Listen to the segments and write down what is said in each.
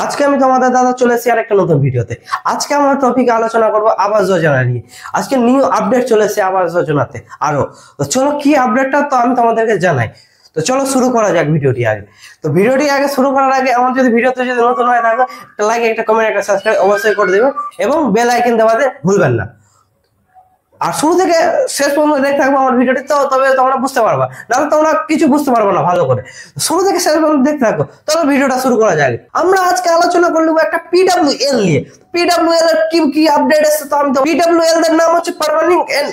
আজকে আমি তোমাদের দাদা চলে এসেছি আর একটা নতুন ভিডিওতে। আজকে আমরা টপিকে আলোচনা করব আবাস যোজনা নিয়ে। আজকে নিউ আপডেট চলে এসেছে আবাস যোজনাতে আরো। তো চলো কি আপডেটটা তো আমি তোমাদেরকে জানাই। তো চলো শুরু করা যাক ভিডিওটি আগে। তো ভিডিওটি আগে শুরু করার আগে আমার যদি ভিডিওতে যদি নতুন হয়ে থাকে একটা লাইক, একটা কমেন্ট, একটা সাবস্ক্রাইব অবশ্যই করে দেবেন এবং বেল আইকন দেওয়াতে ভুলবেন না। আর শুরু থেকে শেষ পর্যন্ত দেখতে থাকবো আমার ভিডিওটি, তো তবে তোমরা বুঝতে পারবা, নাহলে তোমরা কিছু বুঝতে পারবো না ভালো করে। শুরু থেকে শেষ পর্যন্ত দেখতে থাকো, তবে ভিডিওটা শুরু করা যাক। আমরা আজকে আলোচনা করবো একটা পিডব্লিউএল নিয়ে। পিডব্লিউএল এর কি আপডেট এসেছে, তো আমি তো পিডব্লিউএল এর নাম হচ্ছে পার্মানেন্ট এন্ড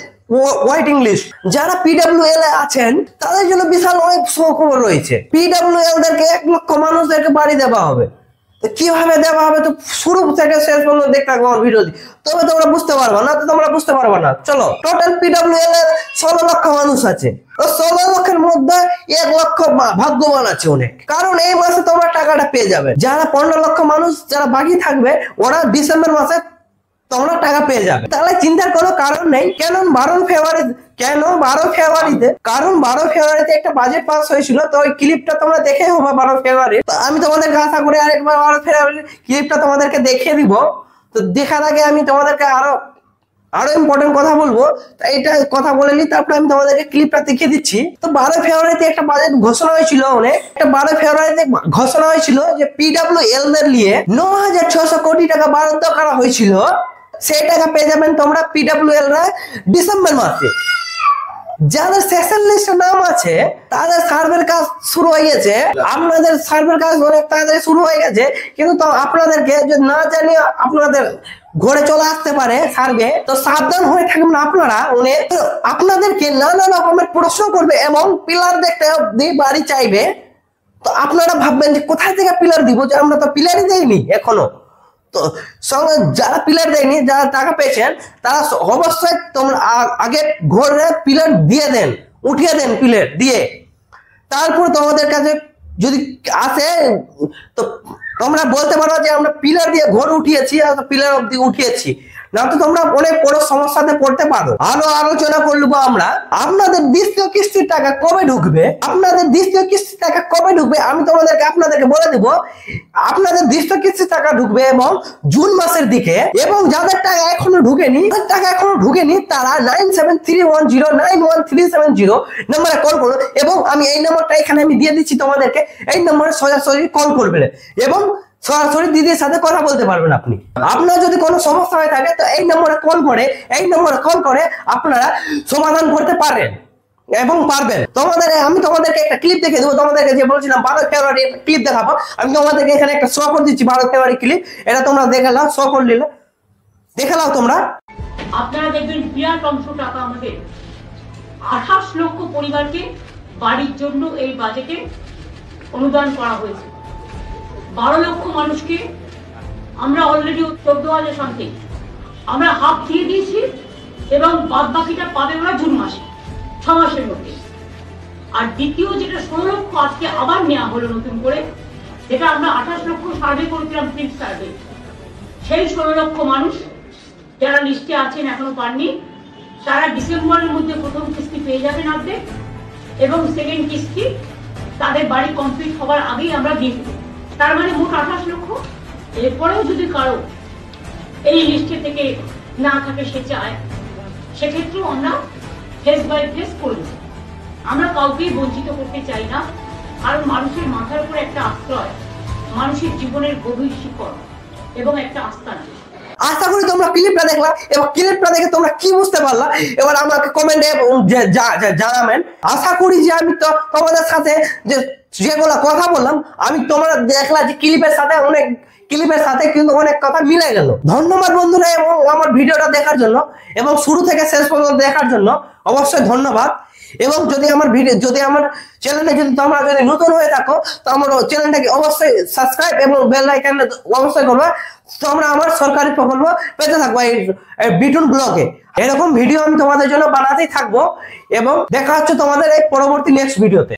ওয়েটিং লিস্ট। যারা পিডব্লিউএল এ আছেন তাদের জন্য বিশাল অনেক সুখবর রয়েছে। পিডব্লিউএল দেরকে 1 লক্ষ মানুষদেরকে বাড়ি দেওয়া হবে। কিভাবে দেওয়া হবে তো শুরু থেকে শেষ পর্যন্ত দেখতে থাকবো আমার ভিডিওটি, তবে তোমরা বুঝতে পারবা না, তো তোমরা বুঝতে পারবা না। চলো, টোটাল পিডব্লিউএল এর 16 লক্ষ মানুষ আছে। 16 লক্ষের মধ্যে 1 লক্ষ ভাগ্যবান আছে অনেক, কারণ এই মাসে তোমরা টাকাটা পেয়ে যাবে। যারা 15 লক্ষ মানুষ যারা বাকি থাকবে ওরা ডিসেম্বর মাসে তোমরা টাকা পেয়ে যাবে। তাহলে চিন্তার কোনো কারণ নেই। কারণ 12 ফেব্রুয়ারিতে একটা বাজেট পাস হয়েছিল। তো ওই ক্লিপটা তোমরা দেখে হবে 12 ফেব্রুয়ারি। তো আমি তোমাদেরকে আশা করি আরেকবার 12 ফেব্রুয়ারি ক্লিপটা তোমাদেরকে দেখিয়ে দিব। তো দেখার আগে আমি তোমাদেরকে আরো ইম্পর্টেন্ট কথা বলবো, এইটা কথা বলে নি, তারপরে আমি তোমাদেরকে ক্লিপটা দেখিয়ে দিচ্ছি। তো 12 ফেব্রুয়ারিতে একটা বাজেট ঘোষণা হয়েছিল একটা 12 ফেব্রুয়ারিতে ঘোষণা হয়েছিল যে পিডব্লিউএল দের নিয়ে 9600 কোটি টাকা বরাদ্দ করা হয়েছিল। সেই টাকা পেয়ে যাবেন তোমরা পিডব্লিউএল রা ডিসেম্বর মাসে। যাদের সেশন লিস্টে নাম আছে তাদের সার্ভের কাজ শুরু হয়ে গেছে। আপনাদের সার্ভের কাজ অনেক তাড়াতাড়ি শুরু হয়ে গেছে, কিন্তু তো আপনাদেরকে যদি না জানিয়ে আপনাদের ঘরে চলে আসতে পারে সার্ভে, তো সাবধান হয়ে থাকবেন আপনারা। আপনাদেরকে নানা রকমের প্রশ্ন করবে এবং পিলার দেখতে বাড়ি চাইবে। তো আপনারা ভাববেন যে কোথায় থেকে পিলার দিব, যে আমরা তো পিলারই দেইনি এখনো। তো সঙ্গে যারা পিলার দেয়নি, যারা টাকা পেয়েছেন, তারা অবশ্যই তোমরা আগে ঘরে পিলার দিয়ে দেন, উঠিয়ে দেন পিলার দিয়ে। তারপর তোমাদের কাছে যদি আসে তো তোমরা বলতে পারো যে আমরা পিলার দিয়ে ঘর উঠিয়েছি, পিলার অব্দি উঠিয়েছি, না তো তোমরা অনেক বড় সমস্যাতে পড়তে পারো। আরো আলোচনা করবো আমরা আপনাদের দ্বিতীয় কিস্তির টাকা কবে ঢুকবে। আমি আপনাদেরকে বলে দেব। আপনাদের দ্বিতীয় কিস্তির টাকা ঢুকবে এবং জুন মাসের দিকে। এবং যাদের টাকা এখনো ঢুকেনি তারা 9731091370 নম্বরে কল করুন। এবং আমি এই নম্বরটা এখানে আমি দিয়ে দিচ্ছি তোমাদেরকে। এই নম্বরে সরাসরি কল করবে এবং সরাসরি দিদির সাথে কথা বলতে পারবেন। আপনার যদি কোনো সমস্যা হয়ে থাকে তো এই নম্বরে কল করে আপনারা সমাধান করতে পারেন এবং পারবেন। আমি তোমাদেরকে একটা ক্লিপ দেখে দেবো। তোমাদেরকে যে বলছিলাম 12 ফেব্রুয়ারি একটা ক্লিপ দেখাবো, আমি তোমাদেরকে এখানে একটা শো করে দিচ্ছি 12 ফেব্রুয়ারি ক্লিপ। এটা তোমরা দেখে নাও, শো করে নিলে দেখে নাও তোমরা। আপনারা দেখবেন বিরাট অংশ টাকা আমাদের 28 লক্ষ পরিবারকে বাড়ির জন্য এই বাজেটে অনুদান করা হয়েছে। 12 লক্ষ মানুষকে আমরা অলরেডি 14,000 সামথিং আমরা হাফ দিয়ে দিয়েছি এবং বাদ বাকিটা পাবে ওরা জুন মাসে, 6 মাসের মধ্যে। আর দ্বিতীয় যেটা 16 লক্ষ আজকে আবার নেওয়া হলো নতুন করে, যেটা আমরা 28 লক্ষ সার্ভে করেছিলাম, ফিল্ড সার্ভে। সেই 16 লক্ষ মানুষ যারা লিস্টে আছেন এখনো পাননি, তারা ডিসেম্বরের মধ্যে প্রথম কিস্তি পেয়ে যাবেন অর্ধেক, এবং সেকেন্ড কিস্তি তাদের বাড়ি কমপ্লিট হওয়ার আগেই আমরা দিয়ে দেবো। তার মানে মোট 28 লক্ষ। এরপরেও যদি কারো এই লিস্টে থেকে না থাকে, সে চায়, সেক্ষেত্রেও আমরা ফেস বাই ফেস করব। আমরা কাউকেই বঞ্চিত করতে চাই না, কারণ মানুষের মাথার উপর একটা আশ্রয়, মানুষের জীবনের গভীর শিকড় এবং একটা আস্থান। আশা করি তোমরা ক্লিপটা দেখলা এবং ক্লিপটা দেখে তোমরা কি বুঝতে পারলা এবার আমাকে কমেন্টে জানাবেন। আশা করি যে আমি তো তোমাদের সাথে যেগুলো কথা বললাম, আমি তোমরা দেখলা যে ক্লিপের সাথে কিন্তু অনেক কথা মিলে গেল। ধন্যবাদ বন্ধুরা এবং আমার ভিডিওটা দেখার জন্য এবং শুরু থেকে শেষ পর্যন্ত দেখার জন্য অবশ্যই ধন্যবাদ। এবং যদি আমার চ্যানেলে তোমরা নতুন হয়ে থাকো তো আমার চ্যানেলটাকে অবশ্যই সাবস্ক্রাইব এবং বেল আইকন অবশ্যই করবে। তোমরা আমার সরকারি প্রকল্প পেতে থাকবো এই বিটুন ব্লগে। এরকম ভিডিও আমি তোমাদের জন্য বানাতেই থাকবো এবং দেখা হচ্ছে তোমাদের এই পরবর্তী নেক্সট ভিডিওতে।